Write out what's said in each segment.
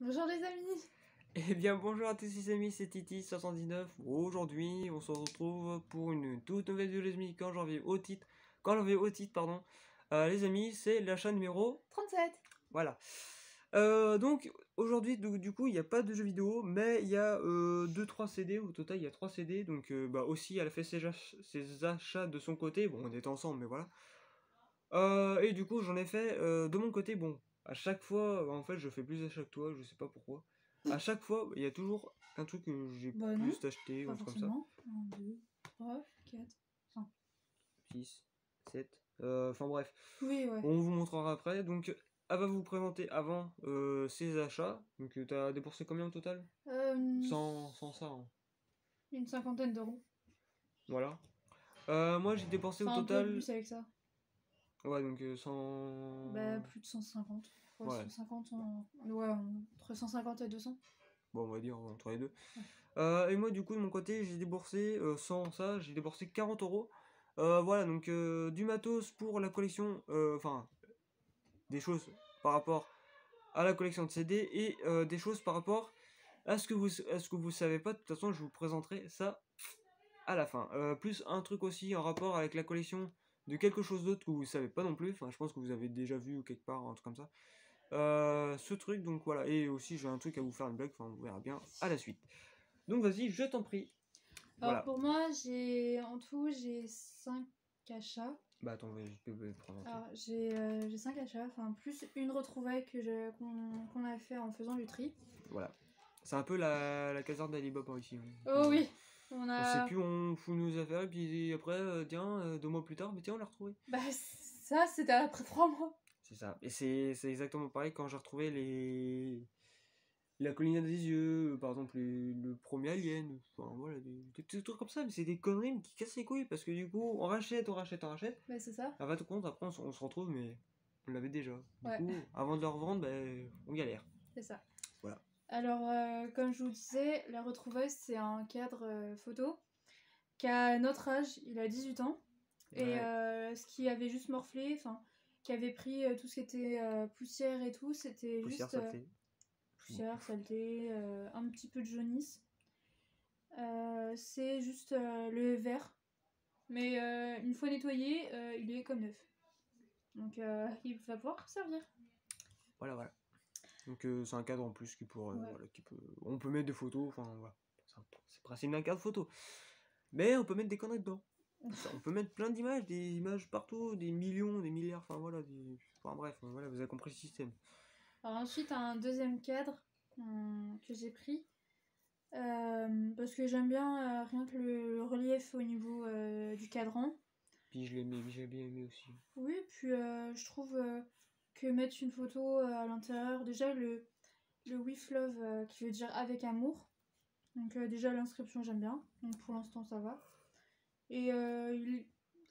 Bonjour les amis. Eh bien bonjour à tous les amis, c'est Titi79. Aujourd'hui on se retrouve pour une toute nouvelle vidéo les amis quand j'en vais au titre. Pardon. Les amis, c'est l'achat numéro 37. Voilà. Donc aujourd'hui du coup il n'y a pas de jeux vidéo, mais il y a 2-3 CD, au total il y a 3 CD, donc aussi elle a fait ses achats de son côté, bon on était ensemble mais voilà. Et du coup j'en ai fait de mon côté, bon, à chaque fois, en fait je fais plus d'achats que toi, je sais pas pourquoi. À chaque fois, il y a toujours un truc que j'ai Bah non, plus acheté, ou pas un truc comme ça. forcément. 1, 2, 3, 4, 5. 6, 7, enfin bref. Oui, ouais. On vous montrera après, donc elle va vous présenter avant ses achats. Donc t'as dépensé combien au total? Sans ça, hein. Une cinquantaine d'euros. Voilà. Moi j'ai dépensé au Enfin, un peu total... plus avec ça. Ouais, donc 100... Bah, plus de 150. Ouais, Ouais. 150, ouais, entre 150 et 200. Bon, on va dire entre les deux. Ouais. Et moi, du coup, de mon côté, j'ai déboursé, sans ça, j'ai déboursé 40 euros. Voilà, donc du matos pour la collection, enfin, des choses par rapport à la collection de CD et des choses par rapport à ce que vous savez pas. De toute façon, je vous présenterai ça à la fin. Plus un truc aussi en rapport avec la collection de quelque chose d'autre que vous savez pas non plus. Enfin, je pense que vous avez déjà vu quelque part, un truc comme ça. Ce truc, donc voilà. Et aussi, j'ai un truc à vous faire une blague, enfin, on verra bien à la suite. Donc vas-y, je t'en prie. Alors Voilà. pour moi, en tout, j'ai 5 achats. Bah attends, je peux présenter. Alors j'ai 5 achats, enfin plus une retrouvaille qu'on a fait en faisant du tri. Voilà. C'est un peu la caserne d'Alibaba ici. Oh oui, On sait plus, on fout nos affaires, et puis après, tiens, 2 mois plus tard, mais tiens, on l'a retrouvé. Bah ça, c'était après 3 mois. C'est ça. Et c'est exactement pareil quand j'ai retrouvé la colline des yeux, par exemple le premier Alien, enfin voilà, des petits trucs comme ça, mais c'est des conneries qui cassent les couilles, parce que du coup, on rachète. Bah c'est ça. En fin de compte, après, on se retrouve, mais on l'avait déjà. Du Ouais. coup, avant de le revendre, on galère. C'est ça. Voilà. Alors, comme je vous disais, la retrouvaille, c'est un cadre photo qui a notre âge, il a 18 ans. Et Ouais. ce qui avait juste morflé, enfin, qui avait pris tout ce qui était poussière et tout, c'était Poussière, juste saleté. poussière, saleté, un petit peu de jaunisse. C'est juste le verre. Mais une fois nettoyé, il est comme neuf. Donc, il va pouvoir servir. Voilà, voilà. Donc c'est un cadre en plus qui pourrait, Ouais. voilà, on peut mettre des photos, enfin voilà. C'est le principe d'un cadre photo. Mais on peut mettre des conneries dedans. On peut mettre plein d'images, des images partout, des millions, des milliards, enfin voilà, enfin bref, voilà, vous avez compris le système. Alors ensuite, un deuxième cadre que j'ai pris. Parce que j'aime bien rien que le relief au niveau du cadran. Puis j'ai bien aimé aussi. Oui, puis je trouve que mettre une photo à l'intérieur, déjà le with love qui veut dire avec amour. Donc déjà l'inscription j'aime bien, donc pour l'instant ça va. Et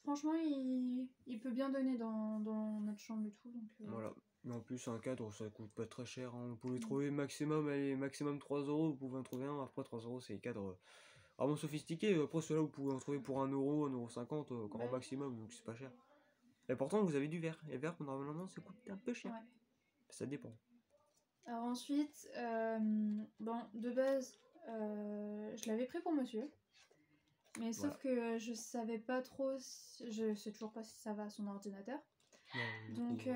franchement il peut bien donner dans notre chambre et tout. Donc, Voilà. Mais en plus, un cadre, ça coûte pas très cher, hein. Vous pouvez trouver maximum, allez, maximum 3 euros, vous pouvez en trouver un. Après 3 euros, c'est des cadres vraiment sophistiqués. Après, ceux-là, vous pouvez en trouver pour 1 euro, 1,50 € grand ouais. maximum, donc c'est pas cher. Et pourtant, vous avez du verre. Et verre, normalement, ça coûte un peu cher. Ouais. Ça dépend. Alors ensuite, bon, de base, je l'avais pris pour monsieur. Mais sauf Voilà. que je savais pas trop, je sais toujours pas si ça va à son ordinateur. Non, Donc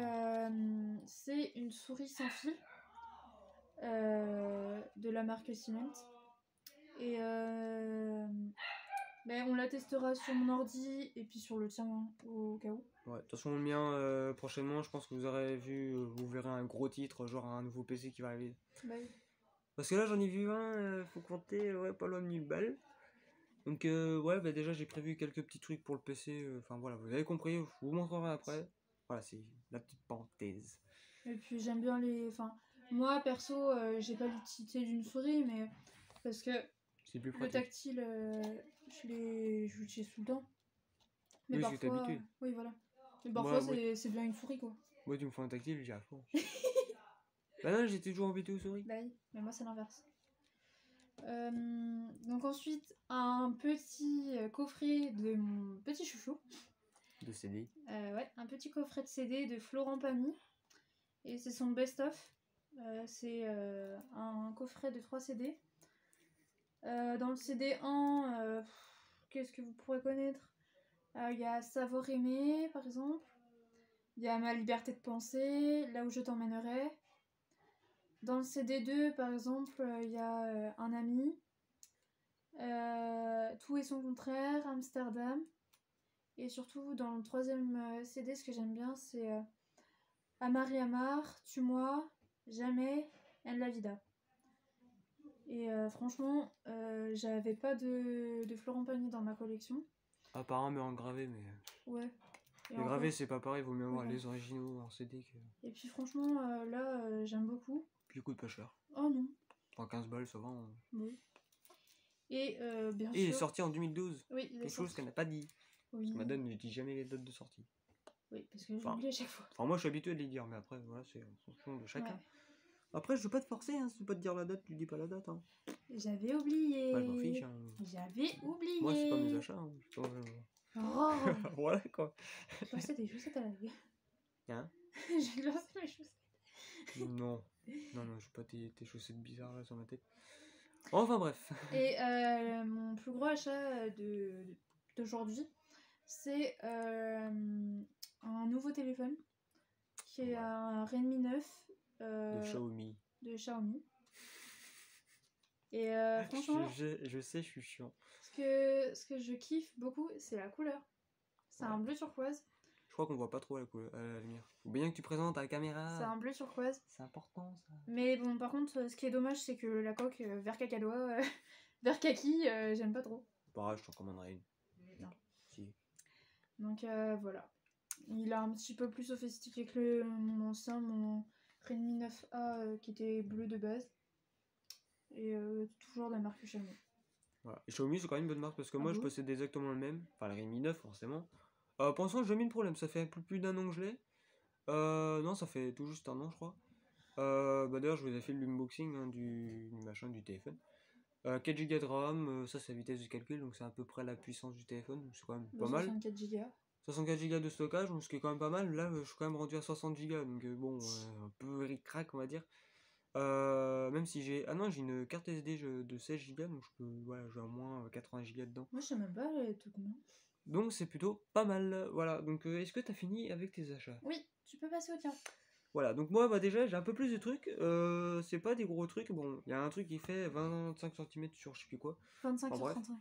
c'est une souris sans fil de la marque Siemens. Et on la testera sur mon ordi et puis sur le tien au cas où. ouais, de toute façon, le mien, prochainement, je pense que vous aurez vu, vous verrez un gros titre, genre un nouveau PC qui va arriver. Bah oui. Parce que là, j'en ai vu un, faut compter, ouais, pas loin de 1000 balles. Donc, ouais, bah déjà, j'ai prévu quelques petits trucs pour le PC. Enfin, voilà, vous avez compris, je vous montrerai après. Voilà, c'est la petite parenthèse. Et puis j'aime bien les. Enfin, moi perso, j'ai pas l'utilité d'une souris, mais parce que C'est plus le pratique. tactile, je l'utilise tout le temps. Mais Oui, parce que t'es parfois, habitué. oui, voilà. Mais parfois, Moi, c'est bien une souris, quoi. moi, tu me fais un tactile, j'y à fond. Bah non, j'étais toujours embêté aux souris. Bah oui, mais moi, c'est l'inverse. Donc ensuite, un petit coffret de mon petit chouchou. De CD. Ouais, un petit coffret de CD de Florent Pagny. Et c'est son best-of. C'est un coffret de 3 CD. Dans le CD 1, qu'est-ce que vous pourrez connaître? Il y a Savoir aimer, par exemple. Il y a Ma liberté de penser, Là où je t'emmènerai. Dans le CD 2, par exemple, il y a Un ami. Tout et son contraire, Amsterdam. Et surtout, dans le 3e CD, ce que j'aime bien, c'est Amar et Amar, Tue-moi, Jamais, En la vida. Et franchement, j'avais pas de Florent Pagny dans ma collection. À part un, mais en gravé, mais. Ouais. Et Les gravés, c'est pas pareil, vaut mieux avoir les originaux en CD que. Et puis franchement, là, j'aime beaucoup. Puis il coûte pas cher. Oh non. Enfin, 15 balles, ça va. Hein. Oui. Et bien Et il est sûr. sorti en 2012. Oui, il est Quelque chose qu'elle n'a pas dit. Oui. Parce que Madame ne dit jamais les dates de sortie. Oui, parce que j'oublie à chaque fois. Enfin, moi je suis habitué à les dire, mais après, voilà, c'est en fonction de chacun. Ouais. Après, je veux pas te forcer, hein, si tu veux pas te dire la date, tu dis pas la date. Hein. J'avais oublié. Bah, je m'en fiche. Hein. J'avais oublié. Moi, c'est pas mes achats. Hein. Oh. Voilà quoi. J'ai lancé des chaussettes à la vie. Hein? J'ai lancé mes chaussettes. Non. Non, je veux pas tes chaussettes bizarres là sur ma tête. Enfin bref. Et mon plus gros achat d'aujourd'hui, c'est un nouveau téléphone qui est un Redmi 9 de Xiaomi. Et franchement, je sais, je suis chiant. Ce que je kiffe beaucoup, c'est la couleur. C'est un bleu turquoise. Je crois qu'on voit pas trop à la lumière. Faut bien que tu présentes à la caméra. C'est un bleu turquoise. C'est important ça. Mais bon, par contre, ce qui est dommage, c'est que la coque vert cacadois, vert kaki, j'aime pas trop. Pareil, je t'en commanderai une. Non. Si. Donc voilà. Il est un petit peu plus sophistiqué que mon ancien, mon Redmi 9A qui était bleu de base. Et toujours de la marque Xiaomi. Voilà. Et Xiaomi, c'est quand même une bonne marque parce que moi, je possède exactement le même. Enfin, le Redmi 9, forcément. Pour l'instant, j'ai jamais eu de problème. Ça fait plus d'un an que je l'ai. Non, ça fait tout juste un an, je crois. D'ailleurs, je vous ai fait l'unboxing hein, du téléphone. 4 Go de RAM, ça c'est la vitesse de calcul, donc c'est à peu près la puissance du téléphone, donc c'est quand même pas mal. 64 Go. 64 Go de stockage, donc ce qui est quand même pas mal. Là, je suis quand même rendu à 60 Go, donc bon, un peu ric-rac, on va dire. Même si j'ai. Ah non, j'ai une carte SD de 16 Go, donc je peux. Voilà, j'ai au moins 80 Go dedans. Moi, je sais même pas, elle est tout combien. Donc c'est plutôt pas mal. Voilà, donc est-ce que t'as fini avec tes achats? Oui, tu peux passer au tien. Voilà, donc moi déjà j'ai un peu plus de trucs, c'est pas des gros trucs, bon, il y a un truc qui fait 25 cm sur je sais plus quoi. 25 sur 35.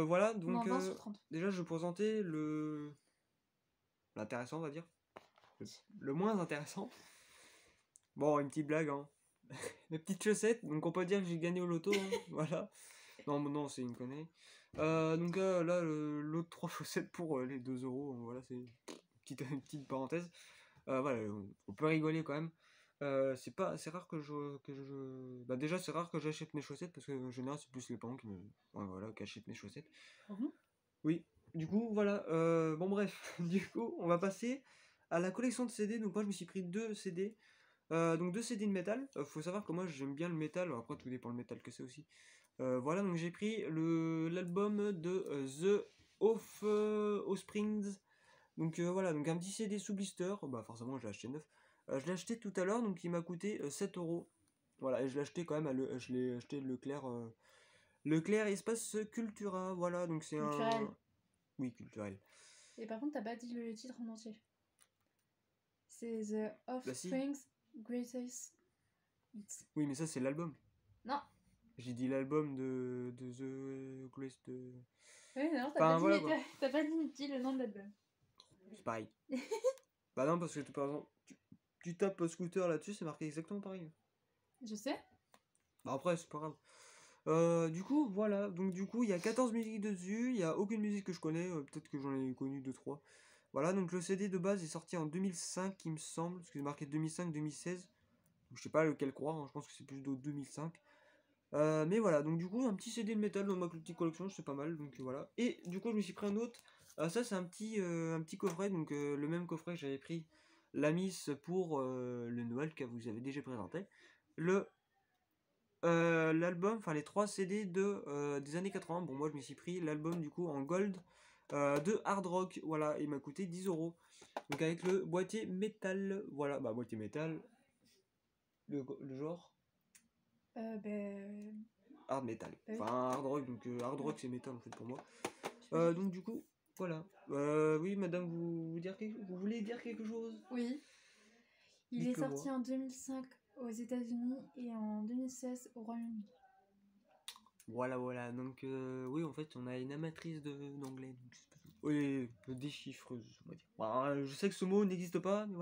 Voilà, donc non, 20 sur 30. déjà je vais présenter l'intéressant, on va dire. Le moins intéressant. Bon, une petite blague, hein. Mes petites chaussettes, donc on peut dire que j'ai gagné au loto, hein. Voilà. Non, c'est une connerie. Donc là, l'autre 3 chaussettes pour les 2 euros, voilà, c'est une petite parenthèse. Voilà, on peut rigoler quand même. C'est rare que Bah déjà c'est rare que j'achète mes chaussettes parce que en général c'est plus les parents qui achètent mes chaussettes. Oui, du coup voilà. Bon bref, du coup on va passer à la collection de CD. Donc moi je me suis pris 2 CD. Donc 2 CD de métal. Faut savoir que moi j'aime bien le métal. Alors, après tout dépend le métal que c'est aussi. Voilà, donc j'ai pris l'album de The Offsprings. Donc voilà, donc un petit CD sous blister, bah forcément je l'ai acheté neuf. Je l'ai acheté tout à l'heure, donc il m'a coûté 7 euros. Voilà, et je l'ai acheté quand même je l'ai acheté Leclerc Espace Cultura, voilà, donc c'est culturel. Oui, culturel. Et par contre, t'as pas dit le titre en entier. C'est The Offsprings Greatest Hits. Oui, mais ça c'est l'album. Non. J'ai dit l'album de The Greatest... Oui, non, t'as pas dit le nom de l'album. C'est pareil. Bah non, parce que par exemple, tu tapes scooter là-dessus, c'est marqué exactement pareil. Je sais. Bah après, c'est pas grave. Du coup, voilà. Donc du coup, il y a 14 musiques dessus. Il n'y a aucune musique que je connais. Peut-être que j'en ai connu 2-3. Voilà, donc le CD de base est sorti en 2005, il me semble. Parce que c'est marqué 2005-2016. Je sais pas lequel croire, hein, je pense que c'est plus de 2005. Mais voilà, donc du coup, un petit CD de métal dans ma petite collection, c'est pas mal. Donc voilà. Et du coup, je me suis pris un autre. Ça, c'est un petit coffret. Donc le même coffret que j'avais pris l'Amis pour le Noël que vous avez déjà présenté. L'album, enfin les 3 CD des années 80. Bon, moi je me suis pris l'album du coup en gold de hard rock. Voilà, il m'a coûté 10 euros. Donc avec le boîtier métal. Voilà, bah boîtier métal. le genre Ben. hard metal. Oui. Enfin, hard rock, donc hard rock c'est metal en fait pour moi. tu veux dire- Donc du coup, voilà. Oui, madame, vous voulez dire quelque chose? Oui. Il est Dites-le sorti moi. en 2005 aux États-Unis et en 2016 au Royaume-Uni. Voilà. Donc, oui, en fait, on a une amatrice d'anglais. Oui, déchiffreuse, on va dire. Bah, je sais que ce mot n'existe pas, mais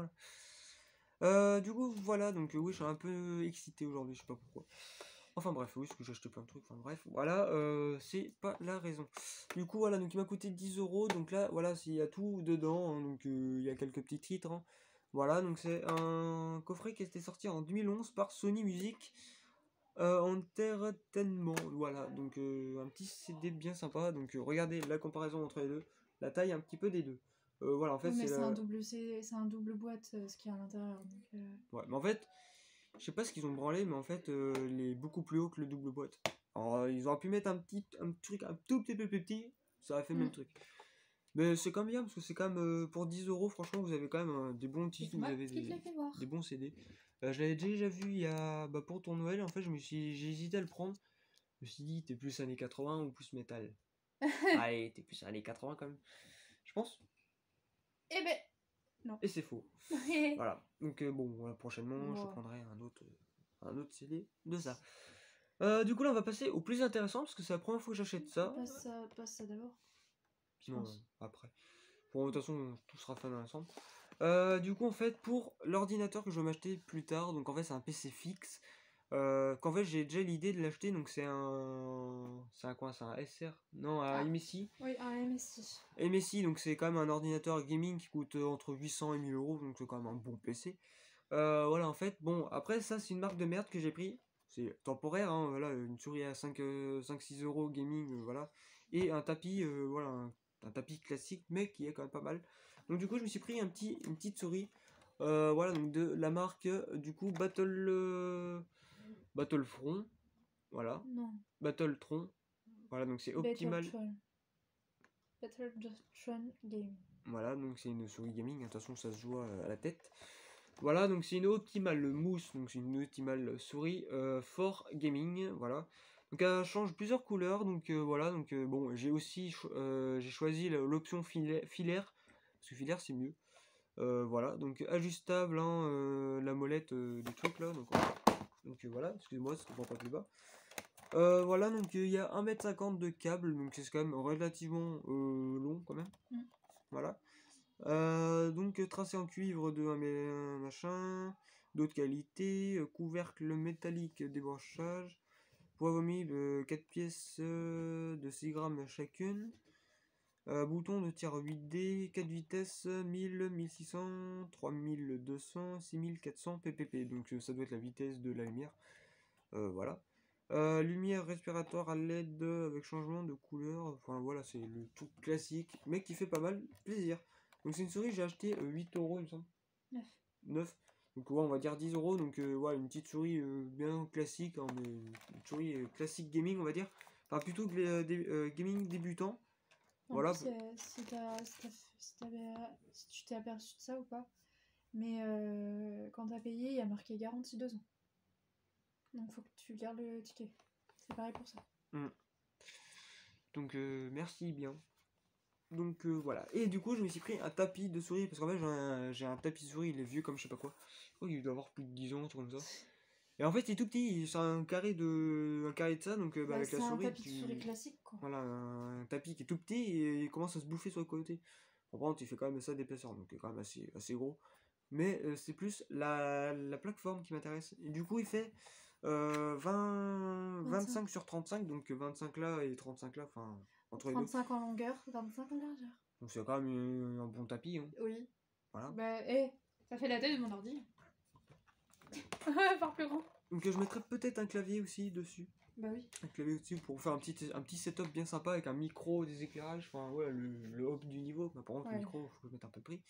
voilà. Du coup, voilà. Donc, oui, je suis un peu excité aujourd'hui, je sais pas pourquoi. Enfin, bref, oui, parce que j'ai acheté plein de trucs. Enfin, bref, voilà. C'est pas la raison. Du coup, voilà. Donc, il m'a coûté 10 euros. Donc, là, voilà, il y a tout dedans. Hein, donc, il y a quelques petits titres. Hein. Voilà. Donc, c'est un coffret qui était sorti en 2011 par Sony Music. Entertainment, voilà, donc un petit CD bien sympa, donc regardez la comparaison entre les deux, la taille un petit peu des deux. Voilà, en fait, Oui, mais c'est c'est un la. double, c'est un double boîte ce qu'il y a à l'intérieur. Donc, Ouais, mais en fait, je sais pas ce qu'ils ont branlé, mais en fait, il est beaucoup plus haut que le double boîte. Alors, ils auraient pu mettre un truc un tout petit peu plus petit, ça aurait fait le même truc. Mais c'est quand même bien, parce que c'est quand même pour 10 euros, franchement, vous avez quand même des bons C'est titres, vous moi avez qui te l'ai fait voir. des bons CD. Je l'avais déjà vu il y a. Bah, pour ton Noël, en fait, j'ai hésité à le prendre. Je me suis dit, t'es plus années 80 ou plus métal? Allez, t'es plus années 80 quand même. Je pense. Eh ben, non. Et c'est faux. Voilà. Donc bon, voilà, prochainement, je Wow. prendrai un autre CD de ça. Du coup, là, on va passer au plus intéressant, parce que c'est la première fois que j'achète ça. Passe ça d'abord. Je Non, pense. après. Bon, de toute façon, tout sera fait dans l'ensemble. Du coup, en fait, pour l'ordinateur que je vais m'acheter plus tard, donc en fait, c'est un PC fixe. Qu'en fait, j'ai déjà l'idée de l'acheter, donc c'est un. C'est un quoi? C'est un SR? Non, un MSI. Oui, un MSI. MSI, donc c'est quand même un ordinateur gaming qui coûte entre 800 et 1000 euros, donc c'est quand même un bon PC. Voilà, en fait, bon, après, ça, c'est une marque de merde que j'ai pris. C'est temporaire, hein, voilà, une souris à 5-6 euros gaming, voilà. Et un tapis, voilà, un tapis classique, mais qui est quand même pas mal. Donc, du coup, je me suis pris une petite souris. Voilà, donc de la marque, du coup, Battlefront. Voilà. Non. Battletron. Voilà, donc c'est optimal. Battletron Game. Voilà, donc c'est une souris gaming. De toute façon, ça se joue à la tête. Voilà, donc c'est une optimale mousse, donc c'est une optimale souris Fort Gaming, voilà. Donc elle change plusieurs couleurs, donc voilà, donc bon, j'ai aussi j'ai choisi l'option filaire, parce que filaire c'est mieux. Voilà, donc ajustable, hein, la molette du truc là, donc voilà, excusez-moi, ça se comprend pas plus bas. Voilà, donc il y a 1,50 m de câble, donc c'est quand même relativement long quand même. Voilà. Donc tracé en cuivre de un machin, d'autres qualités, couvercle métallique débranchage, poids vomi de 4 pièces de 6 grammes chacune, bouton de tir 8D, 4 vitesses, 1000, 1600, 3200, 6400 ppp, donc ça doit être la vitesse de la lumière, voilà. Lumière respiratoire à LED avec changement de couleur, enfin voilà, c'est le tout classique, mais qui fait pas mal plaisir. Donc c'est une souris, j'ai acheté 8 euros, il me semble. 9. Donc ouais, on va dire 10 euros, donc ouais, une petite souris bien classique, hein, mais une souris classique gaming, on va dire. Enfin, plutôt gaming débutant. En Voilà. plus, si tu t'es aperçu de ça ou pas, mais quand t'as payé, il y a marqué garantie 2 ans. Donc faut que tu gardes le ticket. C'est pareil pour ça. Donc merci bien. Donc voilà. Et du coup, je me suis pris un tapis de souris, parce qu'en fait, j'ai un tapis de souris, il est vieux comme je sais pas quoi. Je crois qu'il doit avoir plus de 10 ans, un truc comme ça. Et en fait, il est tout petit, c'est un carré de ça, donc bah, avec la souris. C'est un tapis de souris classique, quoi. Voilà, un tapis qui est tout petit et il commence à se bouffer sur le côté. Par contre, il fait quand même ça d'épaisseur, donc il est quand même assez gros. Mais c'est plus la plateforme qui m'intéresse. Et du coup, il fait 25 sur 35, donc 25 là et 35 là, enfin, entre les deux. 35 en longueur, 25 en largeur. Donc c'est quand même un bon tapis. Hein. Oui. Voilà. Bah, ça fait la taille de mon ordi. Par plus grand. Donc je mettrais peut-être un clavier aussi dessus. Bah oui. Un clavier dessus pour faire un petit setup bien sympa avec un micro, des éclairages, enfin ouais, le hop du niveau. Mais par contre, le micro, il faut le mettre un peu près.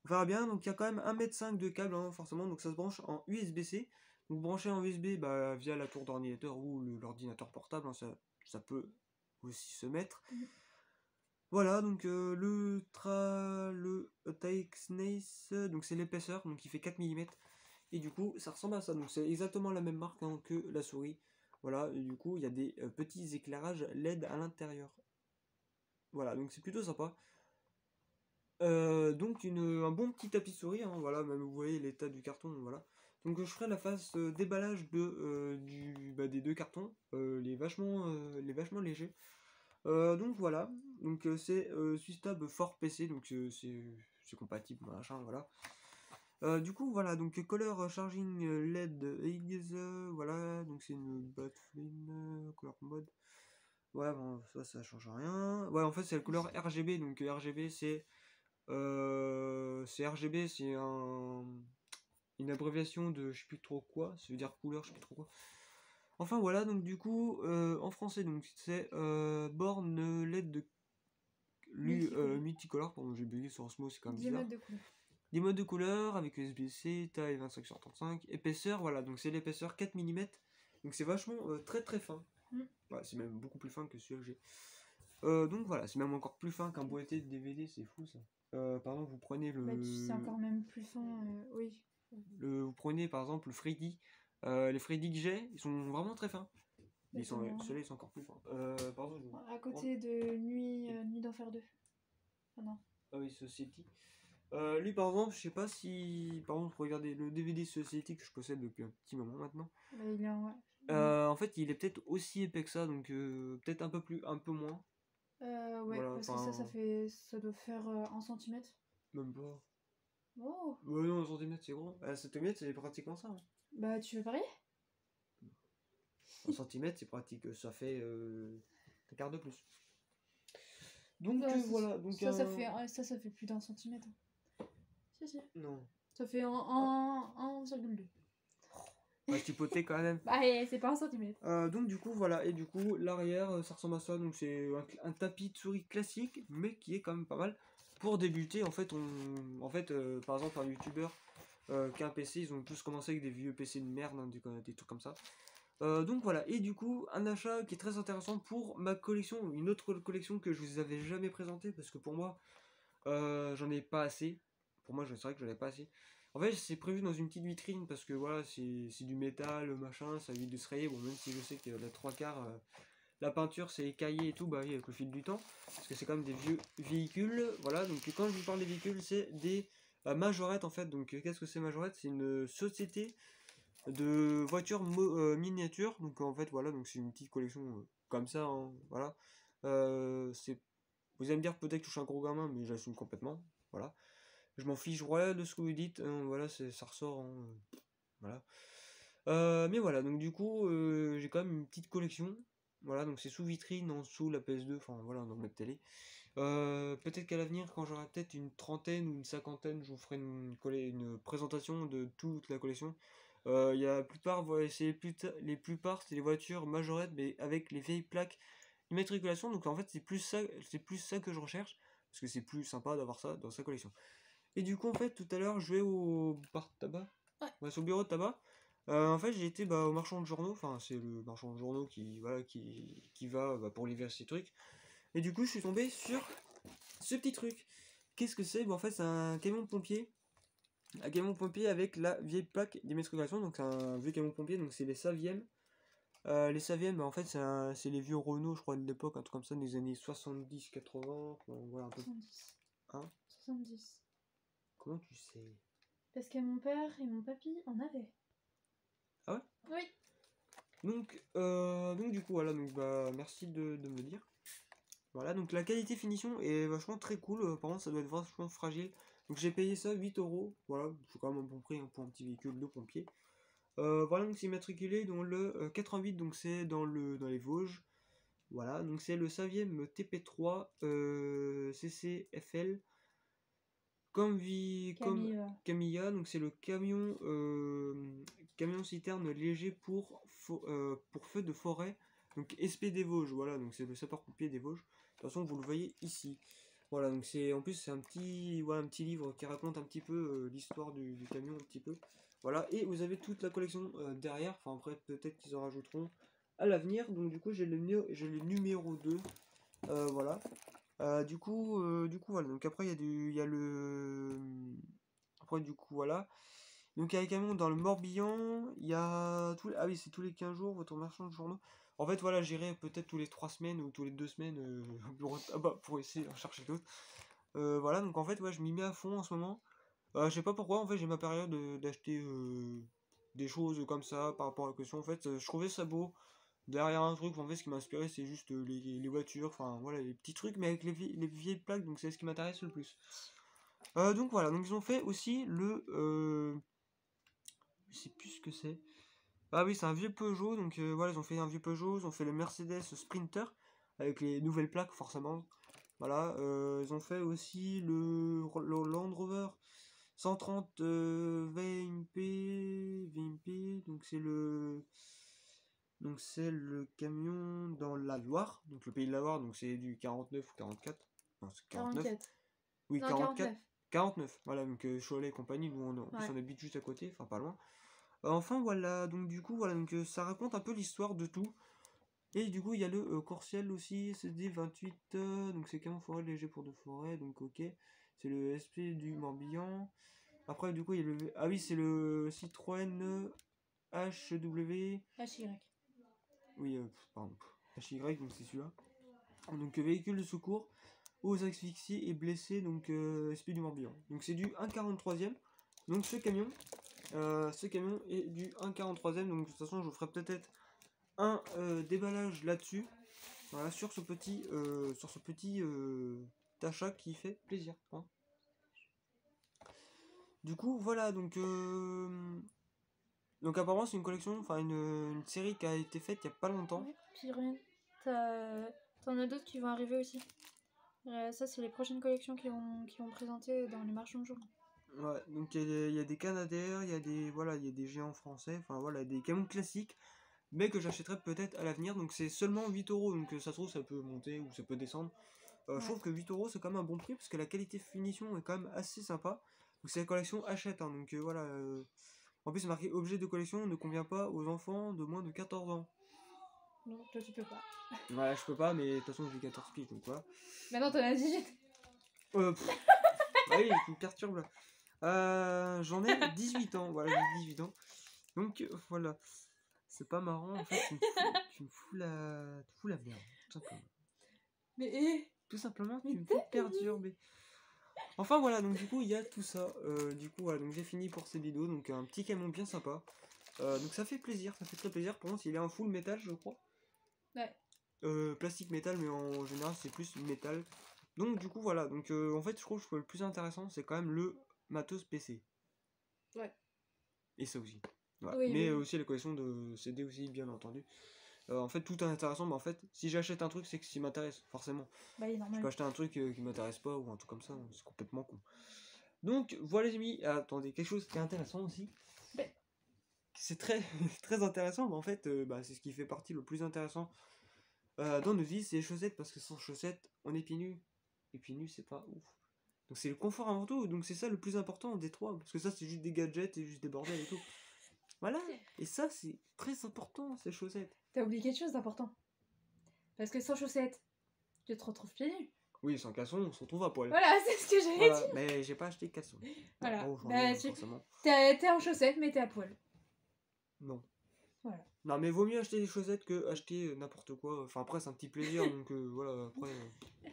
On verra bien, donc il y a quand même 1,5 m de câble, hein, forcément, donc ça se branche en USB-C. Donc branché en USB bah, via la tour d'ordinateur ou l'ordinateur portable, hein, ça peut aussi se mettre. Voilà, donc le TXNace, donc c'est l'épaisseur, donc il fait 4 mm. Et du coup, ça ressemble à ça. Donc c'est exactement la même marque hein, que la souris. Voilà, et du coup, il y a des petits éclairages LED à l'intérieur. Voilà, donc c'est plutôt sympa. Donc un bon petit tapis souris, hein, voilà, même vous voyez l'état du carton, voilà. Donc je ferai la phase déballage des deux cartons, les vachement légers. Donc voilà, donc c'est SwissTab Fort PC, donc c'est compatible, machin, voilà. Du coup voilà, donc Color Charging LED Is, voilà, donc c'est une Battlefield Color Mode. Ouais, bon, ça change rien. Ouais, en fait c'est la couleur RGB, donc RGB c'est RGB, c'est une abréviation de je sais plus trop quoi, ça veut dire couleur, je sais plus trop quoi. Enfin voilà, donc du coup, en français, donc c'est borne LED de multicolore, pardon, j'ai bugué sur ce mot, c'est quand même 10 bizarre. mètres de couleur. 10 modes de couleur avec USB-C, taille 25 sur 35, épaisseur, voilà, donc c'est l'épaisseur 4 mm, donc c'est vachement très très fin. Ouais, c'est même beaucoup plus fin que celui que j'ai. Donc voilà, c'est même encore plus fin qu'un boîtier de DVD, c'est fou ça. Pardon, vous prenez Bah, c'est encore même plus fin, oui. vous prenez par exemple le Freddy. Les Freddy que j'ai, ils sont vraiment très fins. Ceux-là, ils sont encore plus fins. Pardon, à côté de Nuit d'Enfer 2. Ah non. Ah oui, Society. Lui par exemple, je sais pas si. Par exemple, regardez le DVD Society que je possède depuis un petit moment maintenant. Bah, il est en... En fait, il est peut-être aussi épais que ça, donc peut-être un peu moins. Ouais, Voilà, parce que ça doit faire 1 cm. Même pas. Oh. Ouais, non, 1 cm c'est gros. 7 mètres, c'est pratiquement ça. Hein. Bah, tu veux parier? 1 cm, c'est pratique, ça fait un quart de plus. Donc Bah, voilà. Donc, ça fait plus d'1 centimètre. Si, si. Non. Ça fait 1,2. Ouais, chipoté quand même. Bah, c'est pas 1 centimètre. Donc du coup voilà, et du coup l'arrière ça ressemble à ça, donc c'est un tapis de souris classique, mais qui est quand même pas mal. Pour débuter, en fait, par exemple un youtubeur qui a un PC, ils ont tous commencé avec des vieux PC de merde, hein, des trucs comme ça. Donc voilà, et du coup un achat qui est très intéressant pour ma collection, une autre collection que je vous avais jamais présentée, parce que pour moi j'en ai pas assez. Pour moi c'est vrai que j'en ai pas assez. En fait, c'est prévu dans une petite vitrine parce que voilà, c'est du métal, machin, ça évite de se rayer. Bon, même si je sais que la 3/4, la peinture c'est écaillé et tout, bah oui, avec le fil du temps. Parce que c'est quand même des vieux véhicules. Voilà, donc quand je vous parle des véhicules, c'est des majorettes en fait. Donc qu'est-ce que c'est Majorette? C'est une société de voitures miniatures. Donc en fait, voilà, donc c'est une petite collection comme ça, hein, voilà. Vous allez me dire peut-être que je suis un gros gamin, mais j'assume complètement. Voilà. Je m'en fiche voilà, de ce que vous dites, hein, voilà, ça ressort, hein, voilà. Mais voilà, donc du coup, j'ai quand même une petite collection, voilà, donc c'est sous vitrine, en dessous la PS2, enfin voilà, dans ma télé. Peut-être qu'à l'avenir, quand j'aurai peut-être une trentaine ou une cinquantaine, je vous ferai une présentation de toute la collection. Il y a la plupart, voilà, les plupart, c'est les voitures majorettes, mais avec les vieilles plaques d'immatriculation, donc en fait, c'est plus ça que je recherche, parce que c'est plus sympa d'avoir ça dans sa collection. Et du coup, en fait, tout à l'heure, je vais au bar de tabac. Ouais, c'est au bureau de tabac. En fait, j'ai été au marchand de journaux. Enfin, c'est le marchand de journaux qui va pour livrer ces trucs. Et du coup, je suis tombé sur ce petit truc. Qu'est-ce que c'est? En fait, c'est un camion pompier. Un camion pompier avec la vieille plaque d'immatriculation. Donc, c'est un vieux camion pompier. Donc, c'est les Savièmes. Les Savièmes, en fait, c'est les vieux Renault, je crois, de l'époque. Un truc comme ça, des années 70-80. Voilà, un peu. 70. Hein? 70. Comment tu sais? Parce que mon père et mon papy en avaient. Ah ouais? Oui. Donc du coup voilà, donc bah merci de me le dire. Voilà, donc la qualité finition est vachement très cool, par contre ça doit être vachement fragile. Donc j'ai payé ça 8 euros, voilà, c'est quand même un bon prix hein, pour un petit véhicule de pompier. Voilà, donc c'est immatriculé dans le 88, donc c'est dans les Vosges. Voilà, donc c'est le Saviem TP3 CCFL comme Camilla, donc c'est le camion citerne léger pour feu de forêt, donc SP des Vosges, voilà, donc c'est le sapeur-pompier des Vosges. De toute façon, vous le voyez ici. Voilà, donc en plus c'est un petit livre qui raconte un petit peu l'histoire du camion un petit peu. Voilà, et vous avez toute la collection derrière, enfin après peut-être qu'ils en rajouteront à l'avenir. Donc du coup j'ai le numéro 2. Voilà. Du coup, voilà. Donc après, il y a le. Après, du coup, voilà. Donc il y a les camions dans le Morbihan, il y a ah oui, c'est tous les 15 jours votre marchand de journaux. En fait voilà, j'irai peut-être tous les 3 semaines ou tous les 2 semaines au bureau de tabac pour essayer d'en chercher d'autres. Voilà, donc en fait ouais, je m'y mets à fond en ce moment. Je sais pas pourquoi, en fait j'ai ma période d'acheter des choses comme ça par rapport à la question. En fait je trouvais ça beau. Derrière un truc, en fait ce qui m'a inspiré c'est juste les voitures, enfin voilà les petits trucs mais avec les vieilles plaques, donc c'est ce qui m'intéresse le plus. Donc voilà, donc ils ont fait aussi je sais plus ce que c'est. Ah oui, c'est un vieux Peugeot, donc voilà, ils ont fait un vieux Peugeot, ils ont fait le Mercedes Sprinter, avec les nouvelles plaques forcément. Voilà, ils ont fait aussi le Land Rover 130 VMP, donc c'est le camion dans la Loire, donc le pays de la Loire, donc c'est du 49 ou 44. Non, c'est 49. 44. Oui, Non, 44. 49. 49, voilà, donc Cholet et compagnie, nous en plus Ouais. on habite juste à côté, enfin pas loin. Enfin voilà, donc du coup, voilà, donc ça raconte un peu l'histoire de tout. Et du coup, il y a le Corsiel aussi, CD 28, donc c'est camion forêt léger pour de forêt, donc ok. C'est le SP du Morbihan. Après, du coup, il y a le. Ah oui, c'est le Citroën HW. HY. Oui, pardon. HY, donc c'est celui-là. Donc véhicule de secours aux asphyxiés et blessés, donc SP du Morbihan. Donc c'est du 1,43e. Donc ce camion est du 1,43e. Donc de toute façon, je vous ferai peut-être un déballage là-dessus. Voilà, sur ce petit achat qui fait plaisir. Hein. Du coup, voilà, donc apparemment c'est une collection, enfin une série qui a été faite il y a pas longtemps. Ouais. Puis rien. T'en as d'autres qui vont arriver aussi. Ça, c'est les prochaines collections qui vont présenter dans les marchands de journaux. Ouais, donc il y a des Canadair, il y a des géants français, enfin voilà, des camions classiques, mais que j'achèterai peut-être à l'avenir. Donc c'est seulement 8 euros, donc ça se trouve ça peut monter ou ça peut descendre. Ouais. Je trouve que 8 euros c'est quand même un bon prix parce que la qualité finition est quand même assez sympa. Donc c'est la collection achète, hein, donc voilà. En plus c'est marqué objet de collection ne convient pas aux enfants de moins de 14 ans. Non, toi tu peux pas. Ouais, je peux pas, mais de toute façon j'ai 14 piges donc voilà. Maintenant t'en as 18. Ah oui, tu me perturbes là. J'en ai 18 ans, voilà, j'ai 18 ans. Donc voilà. C'est pas marrant, en fait, tu me fous la merde, tout simplement. Mais Tout simplement, tu me fais perturber. Enfin voilà, donc du coup, il y a tout ça. Du coup, voilà, donc j'ai fini pour cette vidéo. Donc un petit camion bien sympa. Donc ça fait plaisir, ça fait très plaisir. Pour moi, il est en full métal, je crois. ouais. Plastique métal, mais en général, c'est plus métal. Donc du coup, voilà. Donc en fait, je trouve que le plus intéressant, c'est quand même le matos PC. Ouais. Et ça aussi. Voilà. Oui, mais oui. aussi la collection de CD aussi, bien entendu. En fait, tout est intéressant, mais en fait, si j'achète un truc, c'est que ça m'intéresse, forcément. Bah, il est normal. Je peux acheter un truc qui m'intéresse pas ou un truc comme ça, c'est complètement con. Donc, voilà les amis, attendez, quelque chose qui est intéressant aussi. Ouais. C'est très, très intéressant, mais en fait, c'est ce qui fait partie le plus intéressant dans nos vies, c'est les chaussettes, parce que sans chaussettes, on est pieds nus. Et pieds nus, c'est pas ouf. Donc c'est le confort avant tout, donc c'est ça le plus important des trois, parce que ça c'est juste des gadgets et juste des bordels et tout. Voilà, et ça c'est très important, ces chaussettes. T'as oublié quelque chose d'important. Parce que sans chaussettes, tu te retrouves pieds nus. Oui, sans caleçon, on se retrouve à poil. Voilà, c'est ce que j'allais dire. Mais j'ai pas acheté de caleçon. Voilà. Bon, j'en Bah, ai, forcément. T'es en chaussettes, mais t'es à poil. Non. Voilà. Non, mais vaut mieux acheter des chaussettes que acheter n'importe quoi. Enfin, après, c'est un petit plaisir, donc voilà. Après,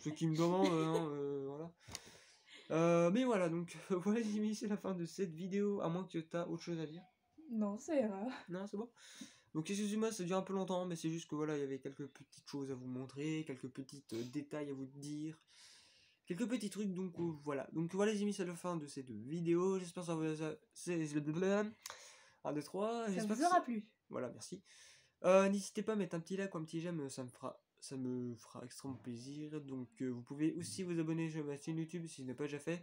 ceux qui me demandent, voilà. Mais voilà, donc voilà, les amis, c'est la fin de cette vidéo. À moins que tu as autre chose à dire. Non, c'est rare. Non, c'est bon. Donc, excusez-moi, ça dure un peu longtemps, mais c'est juste que voilà, il y avait quelques petites choses à vous montrer, quelques petits détails à vous dire. Quelques petits trucs, donc voilà. Donc voilà les amis, c'est la fin de cette vidéo. J'espère que ça vous a... C'est... 1, 2, 3. Ça J'espère vous que aura plu. voilà, merci. N'hésitez pas à mettre un petit like ou un petit j'aime, ça me fera extrêmement plaisir. Donc vous pouvez aussi vous abonner à ma chaîne YouTube si ce n'est pas déjà fait.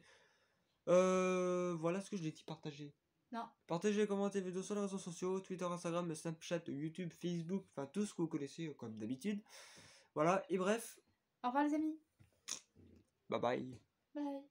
Voilà ce que je l'ai dit, partager. Non. Partagez, commentez, vidéos sur les réseaux sociaux, Twitter, Instagram, Snapchat, YouTube, Facebook, enfin tout ce que vous connaissez comme d'habitude. Voilà, et bref. Au revoir les amis. Bye bye. Bye.